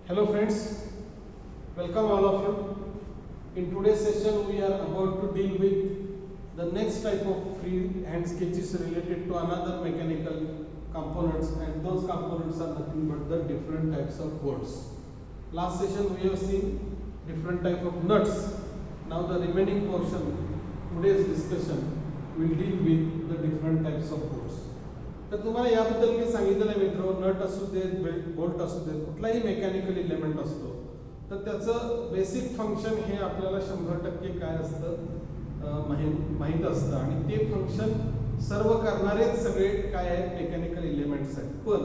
Hello friends, welcome all of you. In today's session we are about to deal with the next type of freehand sketches related to another mechanical components, and those components are nothing but the different types of bolts. Last session we have seen different type of nuts. Now the remaining portion, today's discussion, will deal with the different types of bolts. तर तुम्हाला याबद्दल मी सांगितलं आहे मित्र, nut असू देत, bolt असू देत, कुठलाही मेकॅनिकल इलेमेंट असतो तर त्याचं बेसिक फंक्शन हे आपल्याला 100% काय असतं माहीत असतं, आणि ते फंक्शन सर्व करणारेच सगळे काय आहेत मेकॅनिकल इलेमेंट्स आहेत. पण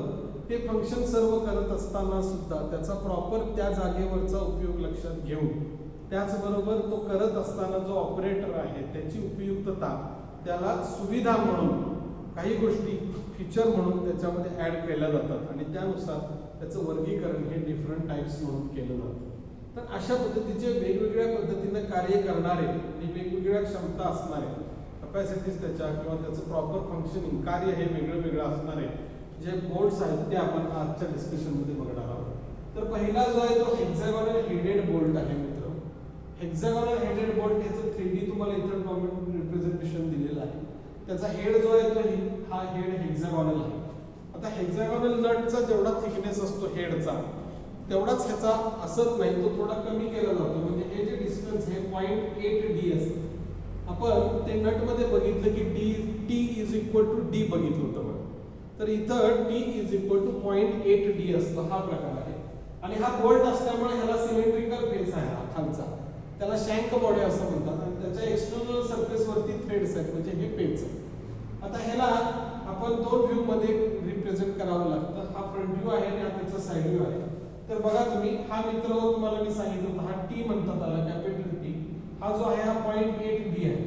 ते फंक्शन सर्व करत असताना सुद्धा त्याचा प्रॉपर त्या जागेवरचा उपयोग लक्षात घेऊन, त्याचबरोबर तो करत असताना जो ऑपरेटर आहे त्याची उपयुक्तता, त्याला सुविधा म्हणून काही गोष्टी फीचर म्हणून त्याच्यामध्ये ऍड केल्या जातात, आणि त्यानुसार त्याचं वर्गीकरण हे डिफरंट टाइप्स म्हणून केलं जातं. तर अशा पद्धतीचे वेगवेगळ्या पद्धतीने कार्य करणारे आणि वेगवेगळ्या क्षमता असणारे कॅपॅसिटीज त्याच्या किंवा त्याचं प्रॉपर फंक्शनिंग कार्य हे वेगळं वेगळं असणारे जे बोल्ट्स आहेत ते आपण आजच्या डिस्कशनमध्ये बघणार आहोत. तर पहिला जो आहे तो हेक्सागोनल हेडेड बोल्ट आहे मित्र. हेक्सागोनल हेडेड बोल्ट याचं 3D तुम्हाला इथं रिप्रेझेंटेशन दिलेलं आहे. त्याचा हेड जो आहे तो हा हेड हेक्सागोनल आहे. आता हेक्सागोनल नटचा जेवढा थिकनेस असतो हेडचा, तेवढाच ह्याचा असत नाही, तो थोडा कमी केला जातो. म्हणजे हे जे डिस्टन्स आहे 0.8d असतं. आपण ते नट मध्ये बघितलं की t is equal to d बघितलं होतं बघा. तर इथं t is equal to 0.8d असतो, हा प्रकार आहे. आणि हा बोल्ट असल्यामुळे ह्याला सिमेट्रिकल फेस आहे हा खालचा, त्याला शँक बॉडी असं म्हणतात, आणि त्याच्या एक्सटर्नल सरफेस वरती थ्रेड्स आहेत, म्हणजे हे पेच आहे. आता ह्याला आपण दोन व्ह्यू मध्ये रिप्रेझेंट करावं लागतं. हा फ्रंट व्ह्यू आहे आणि हा त्याचा साइड व्ह्यू आहे. तर बघा तुम्ही, हा मित्र तुम्हाला मी सांगितलं होतं, हा टी म्हणतात आला, कॅपिटल टी. हा जो आहे हा 0.8d आहे.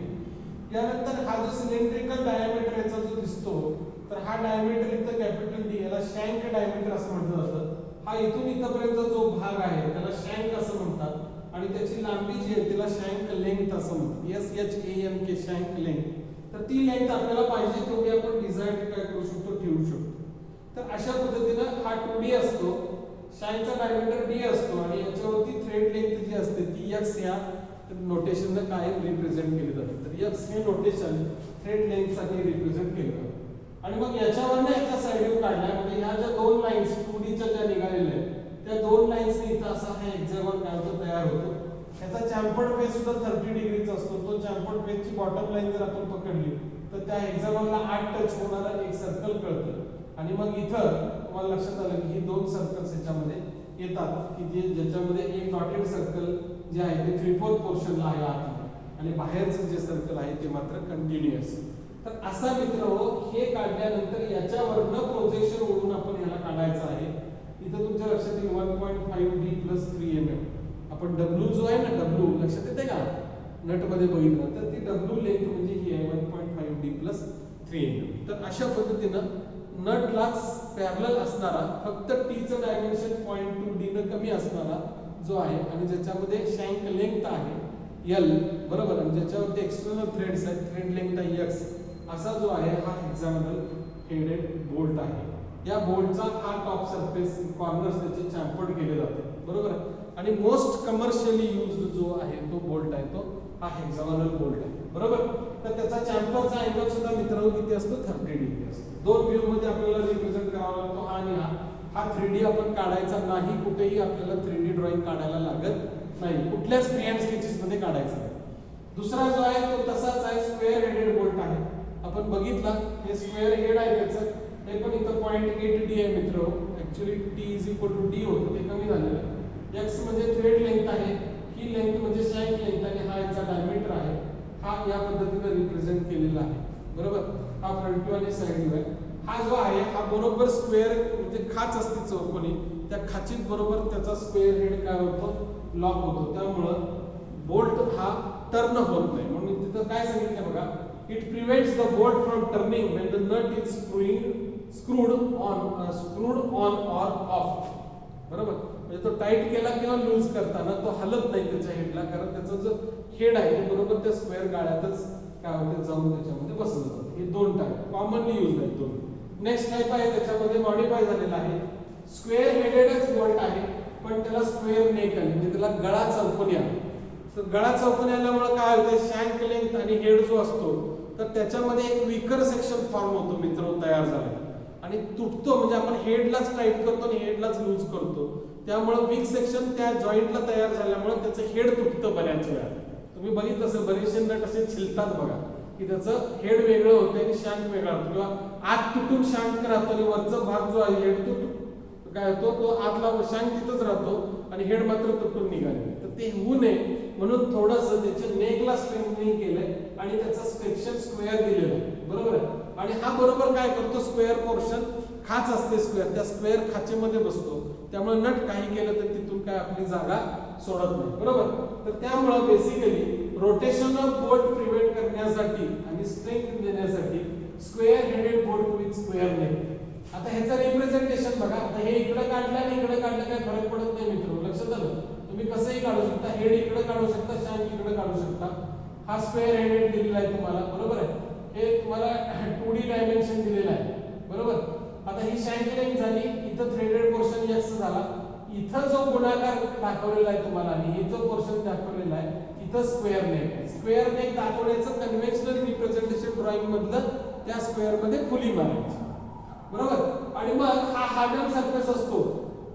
त्यानंतर हा जो सिलेंड्रिकल डायमीटर याचा जो दिसतो, तर हा डायमीटर इथं कॅपिटल डी, याला शँक डायमीटर असं म्हटलं जातं. हा इथून इथपर्यंत जो भाग आहे त्याला शँक असं म्हणतात, आणि त्याची लांबी जी आहे त्याला शँक लेंथ असं म्हणतात. SHANK shank length. तर ती लेंथ आपल्याला पाहिजे तेवढी आपण डिझाईन काय करू शकतो, ठेवू शकतो. तर अशा पद्धतीनं हा 2D असतो, शँकचा डायमीटर D असतो, आणि याच्यावरती थ्रेड लेंथ जी असते ती X या नोटेशनने कायम रिप्रेझेंट केली जाते. तर X हे नोटेशन थ्रेड लेंथ साठी रिप्रेझेंट केलं जातं. आणि मग याच्यावरनं याचा साइड व्ह्यू काढला, म्हणजे ह्या ज्या दोन लाईन्स 2D च्या ज्या निघालेल्या आहेत त्या दोन लाईन्सने इथं असा हा हेक्सागोन काय होतो, तयार होतो. याचा चॅम्फर्ड फेस सुद्धा 30 डिग्रीचा असतो. तो चॅम्फर्ड फेसची बॉटम लाईन जर आपण पकडली तर त्या हेक्सागोनला 8 टच होणारा एक सर्कल कळतं. आणि मग इथं तुम्हाला लक्षात आलं की ही दोन सर्कल्स याच्यामध्ये येतात, की जे ज्याच्यामध्ये एक डॉटेड सर्कल जे आहे ते 3/4 पोर्शनला आहे आतमध्ये, आणि बाहेरचं जे सर्कल आहे ते मात्र कंटिन्युअस. तर असा मित्र हे काढल्यानंतर याच्यावरनं प्रोजेक्शन ओढून आपण याला काढायचं आहे. इथं तुमच्या लक्षात येईल 1.5d + 3mm. आपण W जो आहे ना, W लक्षात येते का नट मध्ये बघितलं तर ती W लेंथ म्हणजे ही आहे 1.5d + 3mm. तर अशा पद्धतीनं नटला पॅरलल असणारा, फक्त t चं डायमेन्शन 0.2d न कमी असणारा जो आहे, आणि ज्याच्यामध्ये शँक लेंथ आहे L बरोबर, आणि ज्याच्यावरती एक्सटर्नल थ्रेड्स आहेत, थ्रेड लेंथ आहे X, असा जो आहे हा हेक्सागोनल हेडेड बोल्ट आहे. या बोल्टचा हा टॉप सरफेस कॉर्नर्स त्याचे चॅम्फर्ड केले जातात बरोबर. आणि मोस्ट कमर्शियली यूज्ड जो आहे तो बोल्ट आहे तो हा हेक्सागोनल बोल्ट आहे बरोबर. तर त्याचा चॅम्फरचा अँगल सुद्धा मित्रांनो किती असतो, 30 डिग्री असतो. दोन व्ह्यू मध्ये आपल्याला रिप्रेझेंट करावा लागतो, हा आणि हा 3D आपण काढायचा नाही, कुठेही आपल्याला 3D ड्रॉइंग काढायला लागत नाही, कुठल्याच फ्रीहँड स्केचेस मध्ये काढायचा नाही. दुसरा जो आहे तो तसाच आहे, स्क्वेअर हेडेड बोल्ट आहे. आपण बघितला हे स्क्वेअर हेड आहे त्याचं, हे पण इथं 0.8d आहे मित्र. ऍक्च्युअली t = d होतं, ते कमी झालेलं आहे. X म्हणजे थ्रेड लेंथ आहे, ही लेंथ म्हणजे शँक लेंथ, आणि हा याचा डायमीटर आहे. हा या पद्धतीने रिप्रेझेंट केलेला आहे बरोबर. हा फ्रंट व्ह्यू आणि साइड व्ह्यू आहे. हा जो आहे हा बरोबर स्क्वेअर म्हणजे खाच असते चौकोनी, त्या खाचीत बरोबर त्याचा स्क्वेअर हेड काय होतो, लॉक होतो. त्यामुळं बोल्ट हा टर्न होत नाही. म्हणून तिथं काय सांगितलं बघा, it prevents the bolt from turning when the nut is screwed on or off बरोबर. म्हणजे तो टाइट केला किंवा लूज करताना तो हलत नाही त्याच्या हेडला, कारण त्याचा जो हेड आहे ते बरोबर त्या स्क्वेअर गाळ्यातच काय होते, जाऊन त्याच्यामध्ये बसलं जातं. हे दोन टाइप कॉमनली यूज आहेत दोन. नेक्स्ट टाइप आहे त्याच्यामध्ये मॉडिफाय झालेला आहे, स्क्वेअर हेडेडच बोल्ट आहे. पण त्याला स्क्वेअर नेक आली, म्हणजे त्याला गळा चौकोनी आला. तर गळा चौकोनी आल्यामुळे काय होते, शँक लेंथ आणि हेड जो असतो तर त्याच्यामध्ये एक वीकर सेक्शन फॉर्म होतो मित्र, तयार झाला आणि तुटतो. म्हणजे आपण हेडलाच टाईट करतो आणि हेडलाच लूज करतो, त्यामुळे वीक सेक्शन त्या जॉईंटला तयार झाल्यामुळे त्याचं हेड तुटतं बऱ्याच वेळा. तुम्ही बघितलं असेल बरेचसे नट असे छिलतात बघा, की त्याचं हेड वेगळं होतं आणि शँक वेगळा होतो, किंवा आत तुटून शँक राहतो आणि वरचा भाग जो आहे हेड तो काय होतो, तो आतला शँक तिथंच राहतो आणि हेड मात्र तुटून निघाले. तर ते होऊ नये म्हणून थोडंसं त्याच्या नेकला स्ट्रेंथनिंग केलंय आणि त्याचा सेक्शन स्क्वेअर दिलेला आहे, बरोबर आहे. आणि हा बरोबर काय करतो, स्क्वेअर पोर्शन खाच असते स्क्वेअर, त्या स्क्वेअर खाचेमध्ये बसतो, त्यामुळे नट काही केलं तर तिथून काय आपली जागा सोडत नाही, बरोबर. तर त्यामुळे basically rotation of bolt prevent करण्यासाठी आणि स्ट्रेंथ देण्यासाठी square headed bolt with square neck. आता ह्याचं रिप्रेझेंटेशन बघा, आता हे इकडे काढलं आणि इकडे काढलं काय फरक पडत नाही मित्र, लक्षात आलं. तुम्ही कसंही काढू शकता, हेड इकडे काढू शकता, शँक इकडे काढू शकता. हा स्क्वेअर हेडेड दिलेला आहे तुम्हाला, बरोबर आहे. हे तुम्हाला 2D डायमेन्शन दिलेला आहे, बरोबर. आता ही शँक लेंथ झाली, इथं थ्रेडेड पोर्शन एक्स झाला, इथं जो गुणाकार दाखवलेला आहे तुम्हाला आणि हे जो पोर्शन दाखवलेला आहे इथं स्क्वेअर नेक आहे. स्क्वेअर नेक दाखवण्याचं कन्व्हेन्शनल रिप्रेझेंटेशन ड्रॉइंग मधलं त्या स्क्वेअर मध्ये फुली मारायची, बरोबर. आणि मग हा हार्डन सरफेस असतो,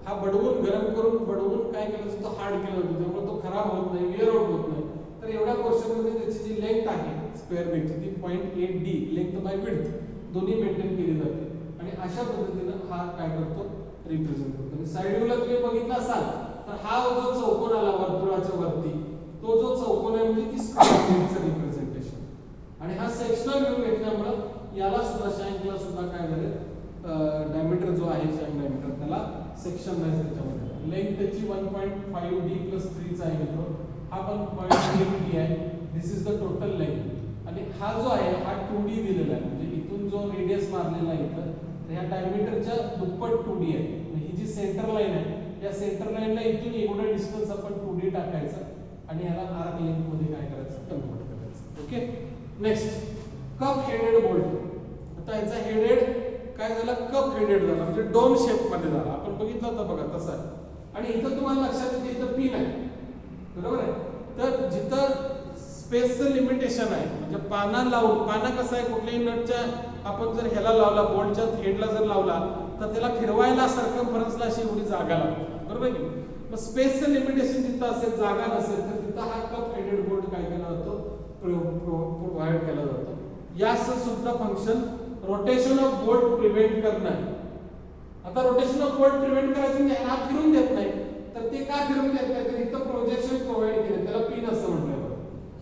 हा बडवून गरम करून बडवून काय केलं असतं, हार्ड केलं होतं, त्यामुळे तो खराब होत नाही, वेअर आउट होत नाही. तर एवढ्या पोर्शन मध्ये त्याची जी लेंथ आहे स्क्वेअर नेकची ती 0.8d लेंथ बाय विड्थ दोन्ही मेंटेन केली जाते आणि अशा पद्धतीने हा काय करतो, रिप्रेझेंट करतो. आणि साइड व्ह्यूला तुम्ही बघितला असाल तर हा जो चौकोन आला वर्तुळाच्या वरती, तो जो चौकोन आहे म्हणजे ती स्क्वेअर नेकचं रिप्रेझेंटेशन. आणि हा सेक्शनल व्ह्यू घेतल्यामुळे याला सुद्धा शँकला सुद्धा काय झालं, डायमीटर जो आहे शँक डायमीटर त्याला सेक्शन वाइज त्याच्यामध्ये लेंथ त्याची 1.5d + 3 आहे मित्र, हा पण 0.8d आहे. दिस इज द टोटल लेंथ. आणि हा जो आहे हा 2d दिलेला आहे, म्हणजे इथून जो रेडियस मारलेला आहे इथं तर ह्या डायमीटरच्या दुप्पट 2d आहे. ही जी सेंटर लाईन आहे या सेंटर लाईनला इथून एवढं डिस्टन्स आपण 2d टाकायचं आणि ह्याला आर्क लेंथ मध्ये काय करायचं, कन्वर्ट करायचं. Okay, next cup headed bolt. आता ह्याचा हेडेड काय झालं, कप हेडेड झाला, म्हणजे डोम शेप मध्ये झाला. आपण बघितलं होतं बघा तसा आहे. आणि इथं तुम्हाला लक्षात येते इथं पिन आहे, बरोबर आहे. तर जिथं स्पेसचं लिमिटेशन आहे, म्हणजे पाना लावून, पाना कसं आहे कुठल्याही नटच्या आपण जर ह्याला लावला बोल्टच्या हेडला जर लावला तर त्याला फिरवायला सर्कमफरन्सला अशी एवढी जागा लागते, बरोबर की. मग स्पेसचं लिमिटेशन जिथं असेल, जागा नसेल तर तिथं हा कप हेडेड बोल्ट काय केला जातो, प्रोव्हाइड केला जातो. याचं सुद्धा function rotation of bolt prevent करणं आहे. आता रोटेशन ऑफ बोल्ट प्रिव्हेंट करायचं म्हणजे हा फिरून देत नाही, तर ते का फिरून देत नाही, तर इथं प्रोजेक्शन प्रोव्हाइड केलं, त्याला पिन असं म्हटलं.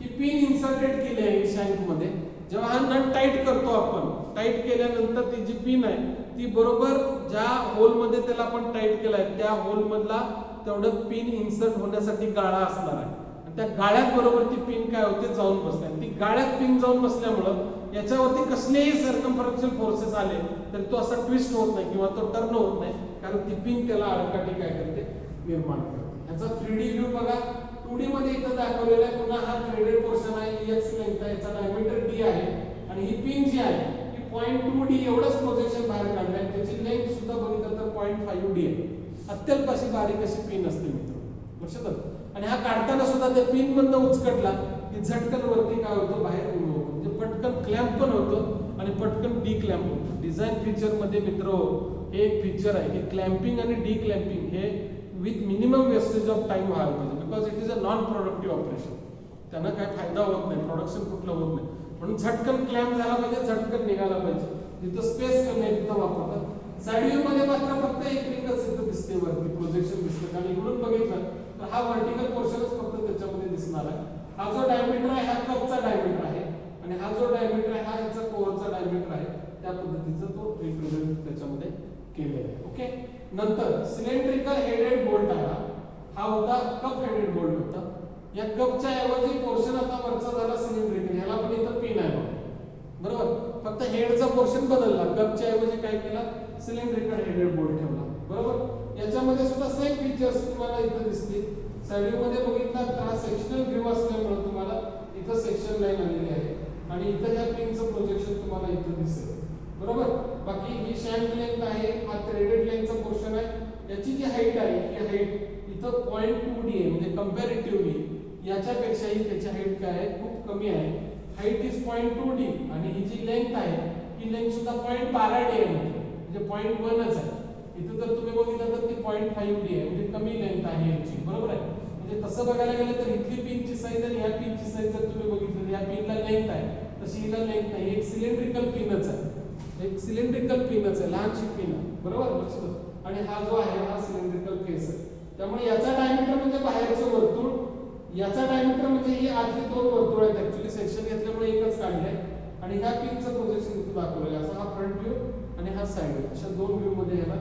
ही पिन इन्सर्टेड केली आहे शँक मध्ये. जेव्हा हा नट टाईट करतो आपण, टाईट केल्यानंतर ती जी पिन आहे ती बरोबर ज्या होल मध्ये त्याला आपण टाईट केलाय त्या होल मधला तेवढं पिन इन्सर्ट होण्यासाठी गाळा असणार आहे. त्या गाळ्यात बरोबर ती पिन काय होते, जाऊन बसते. ती गाळ्यात पिन जाऊन बसल्यामुळं याच्यावरती कसलेही सर्कमफरन्शियल फोर्सेस आले तर तो असा ट्विस्ट होत नाही किंवा तो टर्न होत नाही, कारण ती पिन त्याला अडकाठी काय करते, निर्माण करते. याचा 3D व्ह्यू बघा, 2D मध्ये इथं दाखवलेला आहे. पुन्हा हा थ्रेडेड पोर्शन आहे, x लेंथ आहे, याचा डायमीटर d आहे आणि ही पिन जी आहे ही 0.2d एवढंच प्रोजेक्शन बाहेर काढलंय. त्याची लेंथ सुद्धा बघितलं तर 0.5d आहे. अत्यल्प अशी बारीक अशी पिन असते मित्र, लक्षात आलं. आणि हा काढताना सुद्धा त्या पिन मधनं उचकटला की झटकन वरती काय होतं, बाहेर उडवतो, म्हणजे पटकन क्लॅम्प पण होतं आणि पटकन डी क्लॅम्प होतं. डिझाईन फीचर मध्ये मित्र हे एक फीचर आहे की क्लॅम्पिंग आणि डी क्लॅम्पिंग हे with minimum wastage of time व्हायला पाहिजे, because it is a non productive operation. त्यांना काय फायदा होत नाही, प्रोडक्शन कुठलं होत नाही. म्हणून झटकन क्लॅम्प झाला पाहिजे, झटकन निघाला पाहिजे. जिथं स्पेस कमी आहे तिथं वापरतात. साइड व्ह्यू मध्ये मात्र फक्त एक रिंगच इथं दिसते, वरती प्रोजेक्शन दिसतं. आणि इकडून बघितलं तर हा व्हर्टिकल पोर्शनच फक्त त्याच्यामध्ये दिसणार आहे. हा जो डायमीटर आहे हा कपचा डायमीटर आहे आणि हा जो डायमीटर आहे हा याचा कोअरचा डायमीटर आहे. त्या पद्धतीचा तो रिप्रेझेंट त्याच्यामध्ये केलेला आहे. ओके, नंतर सिलेंड्रिकल हेडेड बोल्ट आला. हा होता कप हेडेड बोल्ट होता. या कपच्या ऐवजी पोर्शन आता वरचा झाला सिलेंड्रिकल. ह्याला पण इथं पिन आहे बरोबर, फक्त हेडचा पोर्शन बदलला. कपच्या ऐवजी काय केला, सिलेंड्रिकल हेडेड बोल्ट ठेवला, बरोबर. याच्यामध्ये सुद्धा सेम फीचर्स तुम्हाला इथं दिसतील. साइड व्ह्यू मध्ये बघितला तर हा सेक्शनल व्ह्यू असल्यामुळे तुम्हाला इथं सेक्शन लाईन आलेली आहे आणि इथं या पिनचं प्रोजेक्शन तुम्हाला इथं दिसेल, बरोबर. बाकी ही शँक लेंथ आहे, हा थ्रेडेड लेंथचा पोर्शन आहे. याची जी हाईट आहे ही हाईट इथं 0.2d आहे, म्हणजे कंपॅरेटिव्हली याच्यापेक्षाही त्याची हाईट काय आहे, खूप कमी आहे. हाईट इज 0.2d आणि ही जी लेंथ आहे ही लेंथ सुद्धा 0.12d आहे, म्हणजे 0.1च आहे. इथं जर तुम्ही बघितलं तर ती 0.5d आहे, म्हणजे कमी लेंथ आहे याची, बरोबर आहे. म्हणजे तसं बघायला गेलं तर इथली पिनची साईज आणि ह्या पिनची साईज जर तुम्ही बघितलं, या पिनला लेंथ आहे तशी हिला लेंथ नाही. एक सिलेंड्रिकल पिनच आहे, एक सिलेंड्रिकल पिनच आहे, लहानशी पिन आहे, बरोबर, लक्षात. आणि हा जो आहे हा सिलेंड्रिकल फेस आहे. त्यामुळे याचा डायमीटर म्हणजे बाहेरचं वर्तुळ, याचा डायमीटर म्हणजे ही आतली दोन वर्तुळ आहेत. ऍक्च्युअली सेक्शन घेतल्यामुळे एकच काढलंय आणि ह्या पिनचं प्रोजेक्शन इथे दाखवलेलं आहे. असा हा फ्रंट व्ह्यू आणि हा साइड व्ह्यू, अशा दोन व्ह्यू मध्ये याला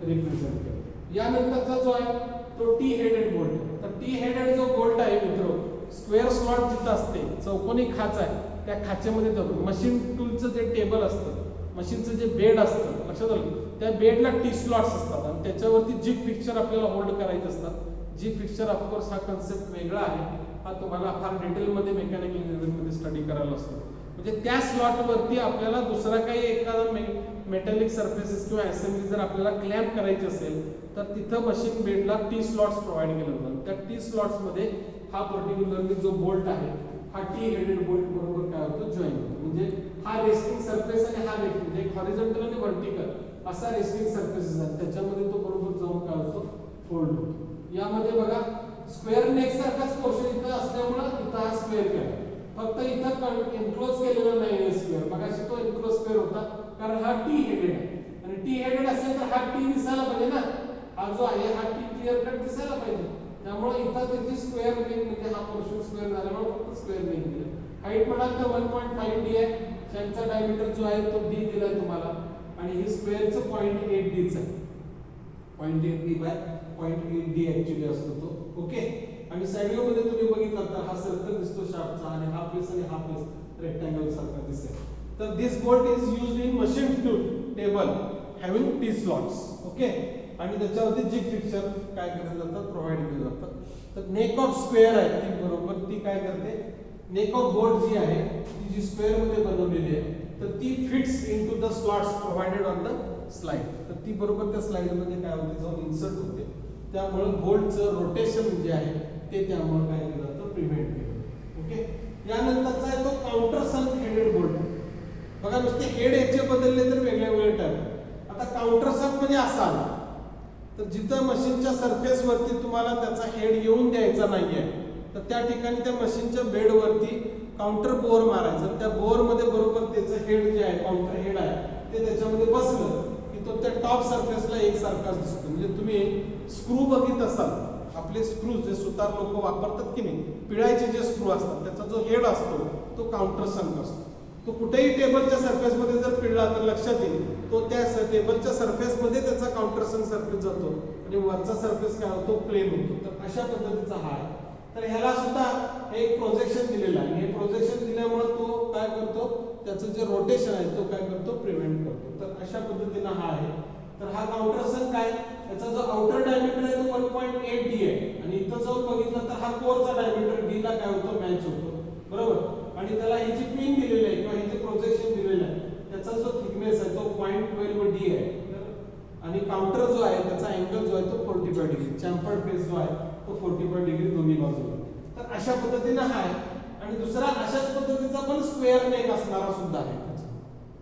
रिप्रेझेंट केलं. यानंतरचा जो आहे तो टी हेडेड बोल्ट आहे. तर टी हेडेड जो बोल्ट आहे मित्र, स्क्वेअर स्लॉट जिथं असते, चौकोनी खाच आहे, त्या खाचेमध्ये धरून मशीन टूलचं जे टेबल असतं, मशीनचं जे बेड असतं, लक्षात आलं, त्या बेडला टी स्लॉट्स असतात आणि त्याच्यावरती जी फिक्चर आपल्याला होल्ड करायचे असतात. जी फिक्चर ऑफकोर्स हा कन्सेप्ट वेगळा आहे, हा तुम्हाला फार डिटेलमध्ये मेकॅनिकल इंजिनिअरिंगमध्ये स्टडी करायला असतो. म्हणजे त्या स्लॉटवरती आपल्याला दुसरा काही एखादा मेटॅलिक सरफेसेस किंवा असेंब्ली जर आपल्याला क्लॅम्प करायची असेल तर तिथं मशीन बेडला टी स्लॉट्स प्रोव्हाइड केले जातात. त्या टी स्लॉट्समध्ये हा पर्टिक्युलरली जो बोल्ट आहे हा टी हेडेड बोल्ट बरोबर काय होतो, जॉईन होतो. म्हणजे हा रेस्टिंग सरफेस आणि हा नेट म्हणजे एक हॉरिझॉन्टल आणि व्हर्टिकल असा रेस्टिंग सरफेसेस आहे, त्याच्यामध्ये तो बरोबर जाऊन काय होतो, फोल्ड होतो. यामध्ये बघा स्क्वेअर नेक सारखाच पोर्शन इथं असल्यामुळे इथं हा स्क्वेअर केला, फक्त इथं एन्क्लोज केलेला नाही स्क्वेअर. मगाशी तो एन्क्लोज स्क्वेअर होता कारण हा टी हेडेड आहे आणि टी हेडेड असेल तर हा टी दिसायला पाहिजे ना, हा जो आहे हा टी क्लिअर कट दिसायला पाहिजे. त्यामुळे इथं त्याची स्क्वेअर नेक म्हणजे हा पोर्शन स्क्वेअर झाल्यामुळे फक्त स्क्वेअर नेक दिलं. हाईट म्हणाल तर 1.5d आहे, त्यांचा डायमीटर जो आहे तो d दिलाय तुम्हाला आणि हे स्क्वेअरचं 0.8d च आहे, 0.8d बाय 0.8d ऍक्च्युअली असतो तो. ओके. आणि साइड व्ह्यू मध्ये तुम्ही बघितलं तर हा सर्कल दिसतो शाफ्टचा आणि हा फेस आणि हा फेस रेक्टँगल सारखा दिसेल. तर this bolt is used in machine tool table having T slots. Okay. आणि त्याच्यावरती जिग फिक्चर काय केलं जातं, प्रोव्हाइड केलं जातं. तर नेक ऑफ स्क्वेअर आहे ती बरोबर ती काय करते, नेक ऑफ बोल्ट जी आहे ती जी स्क्वेअर मध्ये बनवलेली आहे तर ती fits into the slots provided on the slide. तर ती बरोबर त्या स्लाइड मध्ये काय होते, जाऊन इन्सर्ट होते. त्यामुळे बोल्टचं रोटेशन जे आहे ते त्यामुळे काय केलं जातं, प्रिव्हेंट केलं. ओके. यानंतरचा आहे तो काउंटर सनक हेडेड बोल्ट. बघा नुसते हेड याचे बदलले तर वेगळे वेगळे टाईप. आता काउंटर सनक म्हणजे असा तर जिथं मशीनच्या सरफेस वरती तुम्हाला त्याचा हेड येऊन द्यायचा नाहीये तर त्या ठिकाणी त्या मशीनच्या बेड वरती काउंटर बोअर मारायचं. त्या बोअर मध्ये बरोबर त्याचं हेड जे आहे, काउंटर हेड आहे ते त्याच्यामध्ये बसलं की तो त्या टॉप सरफेसला एकसारखाच दिसतो. म्हणजे तुम्ही स्क्रू बघित असाल, आपले स्क्रू जे सुतार लोक वापरतात की नाही, पिळायचे जे स्क्रू असतात त्याचा जो हेड असतो तो काउंटर सनक असतो. तो कुठेही टेबलच्या सरफेस मध्ये जर पिळला तर लक्षात येईल तो त्या टेबलच्या सरफेस मध्ये त्याचा काउंटर सनक सरफेस जातो आणि वरचा सरफेस काय होतो, प्लेन होतो. तर अशा पद्धतीचा हा आहे. तर ह्याला सुद्धा एक प्रोजेक्शन दिलेलं आहे. हे प्रोजेक्शन दिल्यामुळे तो काय करतो, त्याचं जे रोटेशन आहे तो काय करतो, प्रिव्हेंट करतो. तर अशा पद्धतीने हा आहे. तर हा काउंटर सनक काय, याचा जो आउटर डायमीटर आहे तो 1.8d आहे आणि इथं जाऊन बघितलं तर हा कोरचा डायमीटर d ला काय होतो, मॅच होतो, बरोबर. आणि त्याला ही जी पिन दिलेली आहे किंवा हे जे प्रोजेक्शन दिलेलं आहे त्याचा जो थिकनेस आहे तो 0.12d आहे. आणि काउंटर जो आहे त्याचा अँगल जो आहे तो 45 डिग्री, चॅम्फर्ड फेस जो आहे तो 45 डिग्री दोन्ही बाजूला. तर अशा पद्धतीने हा आहे. आणि दुसरा अशाच पद्धतीचा पण स्क्वेअर नेक असणारा सुद्धा आहे.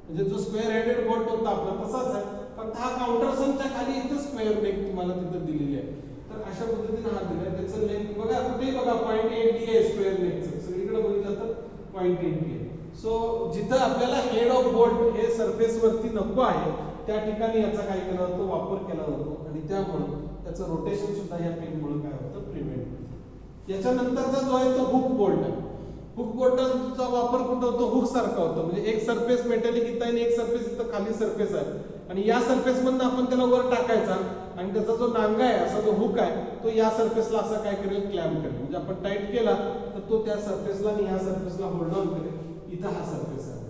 म्हणजे जो स्क्वेअर हेडेड बोल्ट होता आपला तसाच आहे, फक्त हा काउंटर सनकच्या खाली इथं स्क्वेअर नेक तुम्हाला तिथं दिलेली आहे. तर अशा पद्धतीने हा दिलाय. त्याचं लेंथ बघा कुठेही बघा 0.8d आहे स्क्वेअर नेकचं, सगळीकडे बघितलं तर 0.8d आहे. सो जिथं आपल्याला हेड ऑफ बोल्ट हे सरफेस वरती नको आहे त्या ठिकाणी याचा काय केला जातो, वापर केला जातो आणि त्यामुळे त्याचं रोटेशन सुद्धा या पिनमुळे काय होतं, प्रिव्हेंट होतं. याच्यानंतरचा जो आहे तो हुक बोल्ट आहे. हुक बोल्टचा वापर कुठं होतो, हुक सारखा होतो. म्हणजे एक सरफेस मेटॅलिक इथं आणि एक सरफेस इथं खाली सरफेस आहे आणि या सरफेस मधनं आपण त्याला वर टाकायचा आणि त्याचा जो नांगा आहे असा जो हुक आहे तो या सरफेसला असा काय करेल, क्लॅम्प करेल. म्हणजे आपण टाईट केला तर तो त्या सरफेसला आणि ह्या सरफेसला होल्ड ऑन करेल. इथं हा सरफेस आहे.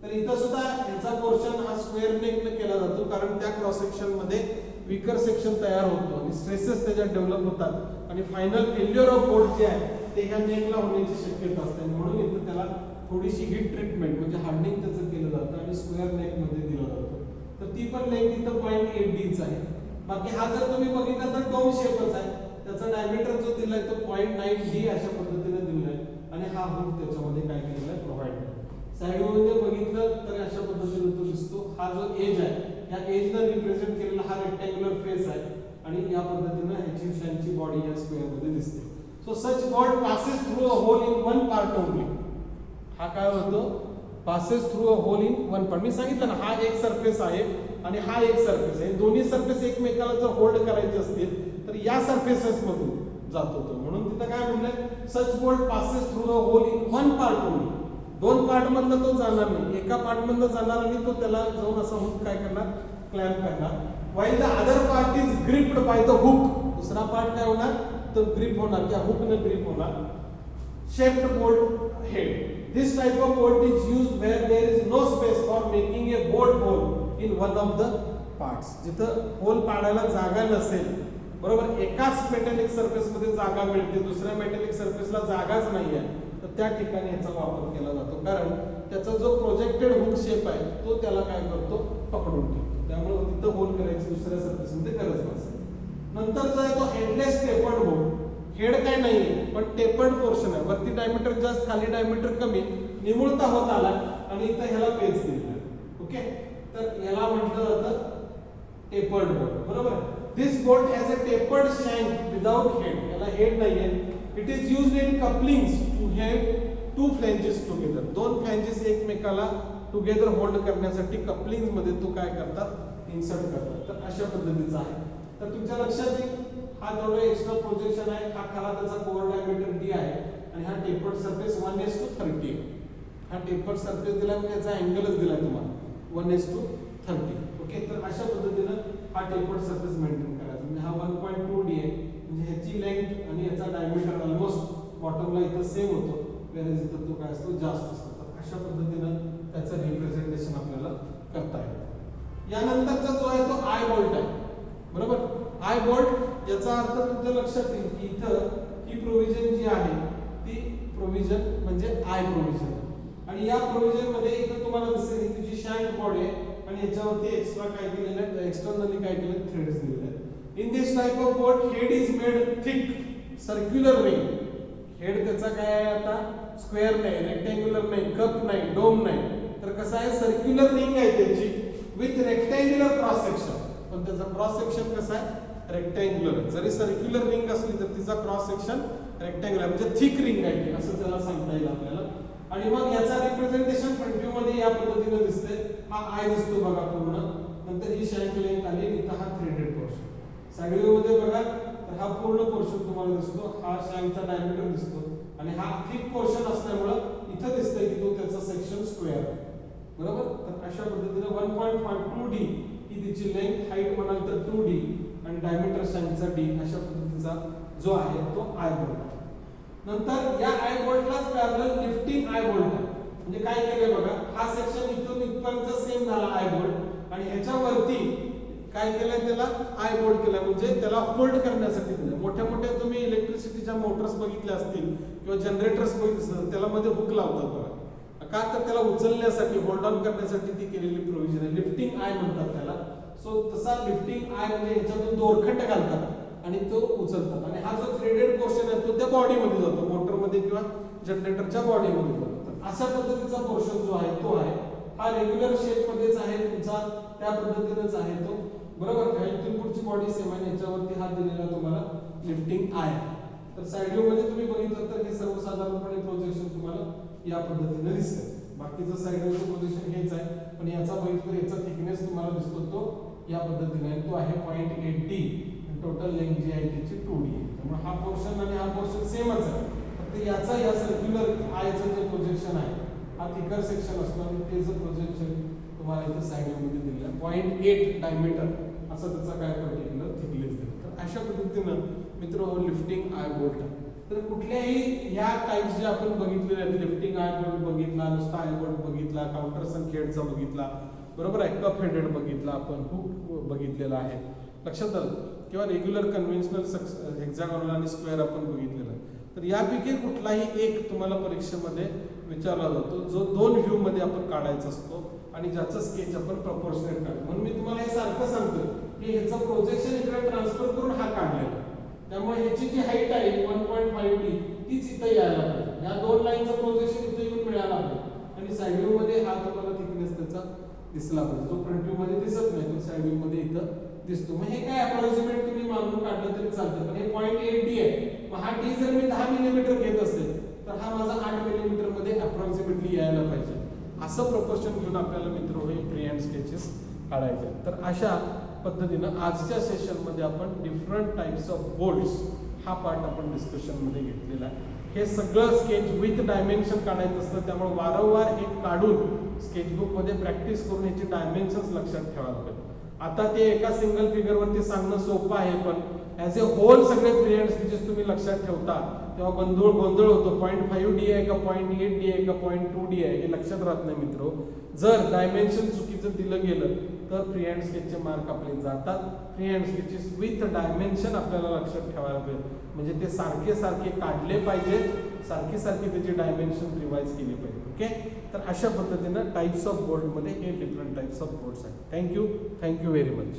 तर इथं सुद्धा याचा पोर्शन हा स्क्वेअर नेकने केला जातो कारण त्या क्रॉस सेक्शन मध्ये विकर सेक्शन तयार होतो आणि स्ट्रेसेस त्याच्यात डेव्हलप होतात आणि फायनल फेल्युअर ऑफ बोल्ट जे आहे ते ह्या नेकला होण्याची शक्यता असते. म्हणून इथं त्याला थोडीशी हीट ट्रीटमेंट म्हणजे हार्डनिंग त्याचं केलं जातं आणि स्क्वेअर नेक मध्ये दिलं जातं. तर ती पण लेंथ इथं 0.8d आहे. बाकी हा जर तुम्ही बघितला तर डोम शेपच आहे, त्याचा डायमीटर जो दिलाय तो 0.9d अशा पद्धतीने दिलाय आणि हा हुक त्याच्यामध्ये काय केलेला आहे प्रोव्हाइड केला. साइड मध्ये बघितलं तर अशा पद्धतीने तो दिसतो. हा जो एज आहे या एजला रिप्रेझेंट केलेला हा रेक्टँग्युलर फेस आहे आणि या पद्धतीने ह्याची शँकची बॉडी या स्क्वेअर मध्ये दिसते. So such bolt passes through a hole in one part only. हा काय होतो passes through a hole in one part. मी सांगितलं ना हा एक सरफेस आहे आणि हा एक सरफेस आहे, दोन्ही सरफेस एकमेकाला जर होल्ड करायचे असतील तर या सरफेसेस मधून जातो तो. म्हणून तिथं काय म्हटलंय such bolt passes through a hole in one part only. दोन पार्ट मधनं तो जाणार नाही, एका पार्ट मधनं जाणार आणि तो त्याला जाऊन असा हुक काय करणार क्लॅम्प करणार. while the other part is gripped by the hook. दुसरा पार्ट काय होणार तो ग्रिप होणार, त्या हुक ने ग्रिप होणार. shaped bolt head. This type of bolt is used where there is no space for making a bolt hole in one of the parts. जिथं hole पाडायला जागा नसेल, बरोबर, एकाच मेटॅलिक सरफेस मध्ये जागा मिळते, दुसऱ्या मेटॅलिक सरफेसला जागाच नाहीये, तर त्या ठिकाणी याचा वापर केला जातो. कारण त्याचा जो प्रोजेक्टेड हुक शेप आहे तो त्याला काय करतो पकडून ठेवतो, त्यामुळे तिथं होल करायची दुसऱ्या सरफेस मध्ये गरज नसते. नंतर जो आहे तो हेडलेस टेपर्ड बोल्ट. हेड काय नाहीये पण टेपर्ड पोर्शन आहे, वरती डायमीटर जास्त खाली डायमीटर कमी, निमुळता होत आला आणि इथं ह्याला पेच दिलेला. ओके, तर याला म्हटलं जातं टेपर्ड बोल्ट, बरोबर. This bolt has a tapered shank without head. याला हेड नाहीये. It is used in couplings to have two flanges together. दोन फ्लॅंजेस एकमेकाला टुगेदर होल्ड करण्यासाठी कपलिंग मध्ये तो काय करतात इन्सर्ट करतात. तर अशा पद्धतीचा आहे. तर तुमच्या लक्षात येईल हा जेवढा एक्स्ट्रा प्रोजेक्शन आहे हा खाला त्याचा कोर डायमीटर d आहे आणि हा टेपर्ड सरफेस 1:30 आहे. हा टेपर्ड सरफेस दिला म्हणजे याचा अँगलच दिलाय तुम्हाला 1:30. ओके, तर अशा पद्धतीने हा टेपर्ड सरफेस मेंटेन करायचा. म्हणजे हा 1.2d आहे, म्हणजे ह्याची लेंथ आणि याचा डायमीटर ऑलमोस्ट बॉटमला इथं सेम होतो, वेरेज इथं तो काय असतो जास्त असतो. तर अशा पद्धतीने त्याचं रिप्रेझेंटेशन आपल्याला करता येतं. यानंतरचा जो आहे तो आय बोल्ट आहे, बरोबर. आय बोल्ट याचा अर्थ तुमच्या लक्षात येईल की इथं ही प्रोव्हिजन जी आहे ती प्रोव्हिजन म्हणजे आय प्रोव्हिजन, आणि या प्रोव्हिजन मध्ये इथं तुम्हाला दिसेल की तुझी शँक बॉडी आहे आणि याच्यावरती एक्स्ट्रा काय केलेलं आहे एक्सटर्नली काय केलं थ्रेड्स दिलेले आहेत. In this type of bolt head is made thick circular ring. Head त्याचा काय आहे आता स्क्वेअर नाही, रेक्टँग्युलर नाही, कप नाही, डोम नाही, तर कसं आहे सर्क्युलर रिंग आहे त्याची विथ रेक्टँग्युलर क्रॉस सेक्शन. पण त्याचा क्रॉस सेक्शन कसा आहे रेक्टँग्युलर आहे. जरी सर्क्युलर रिंग असली तर तिचा क्रॉस सेक्शन रेक्टँग्युलर म्हणजे थिक रिंग आहे असं त्याला सांगता येईल आपल्याला. आणि मग याचा रिप्रेझेंटेशन फ्रंट व्ह्यू मध्ये या पद्धतीने दिसते. हा आय दिसतो बघा पूर्ण, नंतर ही शँक लेंथ आली, इथं हा थ्रेडेड पोर्शन. साइड व्ह्यू मध्ये बघा तर हा पूर्ण पोर्शन तुम्हाला दिसतो, हा शँकचा डायमीटर दिसतो आणि हा थिक पोर्शन असल्यामुळे इथं दिसतंय की तो त्याचा सेक्शन स्क्वेअर आहे, बरोबर. तर अशा पद्धतीने 1.2d ही तिची लेंथ, हाईट म्हणाल तर 2d आणि डायमीटर शँकचा d, अशा पद्धतीचा जो आहे तो आय बोल्ट. नंतर या आय बोल्टलाच पॅरलल लिफ्टिंग आय बोल्ट आहे. म्हणजे काय केलंय बघा, हा सेक्शन इथून इथपर्यंत सेम झाला आय बोल्ट आणि ह्याच्यावरती काय केलंय त्याला आय बोल्ट केला, म्हणजे त्याला होल्ड करण्यासाठी दिलं. मोठ्या मोठ्या तुम्ही इलेक्ट्रिसिटीच्या मोटर्स बघितल्या असतील किंवा जनरेटर्स बघितले असतील त्याला मध्ये हुक लावतात बघा, का तर त्याला उचलण्यासाठी होल्ड ऑन करण्यासाठी ती केलेली प्रोव्हिजन आहे. लिफ्टिंग आय म्हणतात त्याला. सो तसा लिफ्टिंग आय म्हणजे ह्याच्यातून दोरखंड घालतात आणि तो उचलतात आणि हा जो थ्रेडेड पोर्शन आहे तो त्या बॉडीमध्ये जातो, मोटरमध्ये किंवा जनरेटरच्या बॉडीमध्ये जातो. अशा पद्धतीचा पोर्शन जो आहे तो आहे हा रेग्युलर शेप मध्येच आहे तुमचा, त्या पद्धतीनेच आहे तो, बरोबर. इथून पुढची बॉडी सेम आहे, याच्यावरती हा दिलेला तुम्हाला लिफ्टिंग आय. तर साइड व्ह्यू मध्ये तुम्ही बघितलं तर हे सर्वसाधारणपणे प्रोजेक्शन तुम्हाला या पद्धतीने दिसतं. बाकीचं साइड व्ह्यूचं पोझिशन हेच आहे, पण याचा बघितलं याचा थिकनेस तुम्हाला दिसतो तो या पद्धतीने आहे, तो आहे 0.8d. टोटल लेंथ जी आहे त्याची 2d आहे. त्यामुळे हा पोर्शन आणि हा पोर्शन सेमच आहे, फक्त याचा या सर्क्युलर आयचं जे प्रोजेक्शन आहे हा थिकर सेक्शन असतो आणि ते जे प्रोजेक्शन तुम्हाला इथे साइड व्ह्यू मध्ये दिलेलं आहे 0.8 डायमीटर असं त्याचा काय पर्टिक्युलर थिकनेस दिला. तर अशा पद्धतीनं मित्र लिफ्टिंग आय बोल्ट. तर कुठल्याही ह्या टाइप्स जे आपण बघितलेले आहेत, लिफ्टिंग आय बोल्ट बघितला, नुसता आय बोल्ट बघितला, काउंटर संकेतचा बघितला, बरोबर आहे, कप हेडेड बघितला, आपण हुक बघितलेला आहे, लक्षात आलं, किंवा रेग्युलर कन्व्हेन्शनल हेक्सागोनल आणि स्क्वेअर आपण बघितलेला आहे. तर यापैकी कुठलाही एक तुम्हाला परीक्षेमध्ये विचारला जातो जो दोन व्ह्यू मध्ये आपण काढायचा असतो आणि ज्याचं स्केच आपण प्रपोर्शनेट काढतो. म्हणून मी तुम्हाला हे सारखं सांगतो की ह्याचं प्रोजेक्शन इकडे ट्रान्सफर करून हा काढलेला, त्यामुळे ह्याची जी हाईट आहे 1.5d तीच इथं यायला पाहिजे. या दोन लाईनचं प्रोजेक्शन इथं येऊन मिळायला पाहिजे आणि साइड व्ह्यू मध्ये हा तुम्हाला थिकनेस त्याचा दिसला पाहिजे. जो फ्रंट व्ह्यू मध्ये दिसत नाही तो साइड व्ह्यू मध्ये इथं दिसतो. मग हे काय अप्रॉक्सिमेट तुम्ही मागून काढलं तरी चालतं, पण हे 0.8d आहे. मग हा d जर मी 10 मिलीमीटर घेत असेल तर हा माझा 8 मिलीमीटर मध्ये अप्रॉक्सिमेटली यायला पाहिजे. असं प्रोपोर्शन घेऊन आपल्याला मित्र हे फ्री हँड स्केचेस काढायचे. तर अशा पद्धतीनं आजच्या सेशन मध्ये आपण डिफरंट टाइप्स ऑफ बोल्ड्स हा पार्ट आपण डिस्कशन मध्ये घेतलेला आहे. हे सगळं स्केच विथ डायमेन्शन काढायचं असतं, त्यामुळे वारंवार हे काढून स्केचबुक मध्ये प्रॅक्टिस करून याची डायमेन्शन्स लक्षात ठेवायला पाहिजे. आता ते एका सिंगल फिगर वरती सांगणं सोपं आहे, पण ॲज ए होल सगळे फ्री हँड स्केचेस तुम्ही लक्षात ठेवता तेव्हा गोंधळ होतो. 0.5d आहे का 0.8d आहे का 0.2d आहे हे लक्षात राहत नाही मित्र. जर डायमेन्शन चुकीचं दिलं गेलं तर फ्री हँड स्केचचे मार्क आपले जातात. Free hand sketches with dimension आपल्याला लक्षात ठेवायला पाहिजे, म्हणजे ते सारखे सारखे काढले पाहिजे, सारखी सारखी त्याची डायमेन्शन रिवाइज केली पाहिजे. ओके, तर अशा पद्धतीनं टाइप्स ऑफ बोर्ड मध्ये हे डिफरंट टाइप्स ऑफ बोर्ड्स आहेत. Thank you very much.